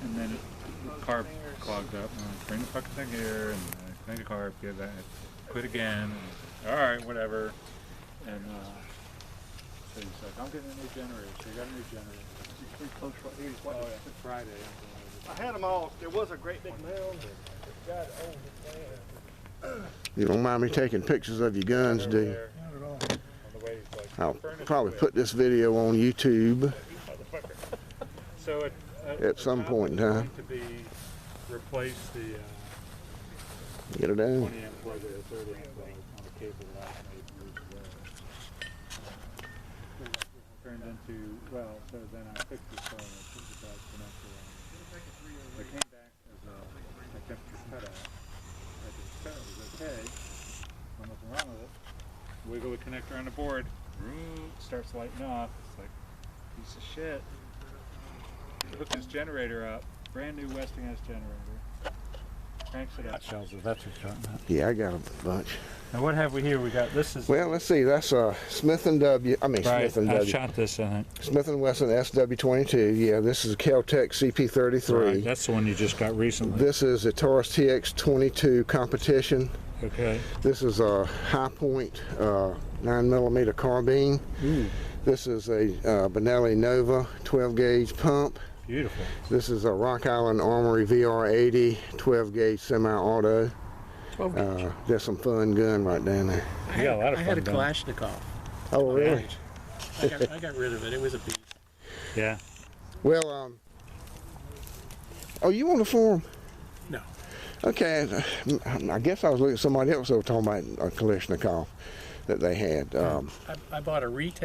and then the carb clogged up. Bring the fucking thing here, and clean the carb, get that, quit again. And, all right, whatever. And so he's like, I'm getting a new generator. So he got a new generator. Oh yeah, Friday. I had them all. There was a great big mound. God, You don't mind me taking pictures of your guns, do you? I'll probably put this video on YouTube So at some point in time. To be replace the Get it down. 20 amp plug with a 30 amp plug on a cable that I made years ago. Turned into, well, so then I fixed this phone and put the back connector on. It came back as a temperature cutout. I could tell it was okay. Nothing wrong with it. Wiggle the connector on the board. Starts lighting off. It's like, piece of shit. Hook this generator up. Brand new Westinghouse generator. Cranks it up. Shells, that's what you're talking about. Yeah, I got a bunch. Now what have we here? We got, this is... Well, let's see. That's Smith & W. I mean, right, Smith & I W. shot this, I think. Smith & Wesson SW22. Yeah, this is a Kel-Tec CP33. Right, that's the one you just got recently. This is a Taurus TX22 competition. Okay. This is a High Point 9mm carbine. Ooh. This is a Benelli Nova 12 gauge pump. Beautiful. This is a Rock Island Armory VR80 12 gauge semi-auto. 12 gauge. There's some fun gun right down there. You got a lot of I fun had a done. Kalashnikov. Oh, really? I got rid of it. It was a beast. Yeah. Well, oh, you on the forum? No. Okay, I guess I was looking at somebody else that was talking about a Kalashnikov that they had. I bought a Rite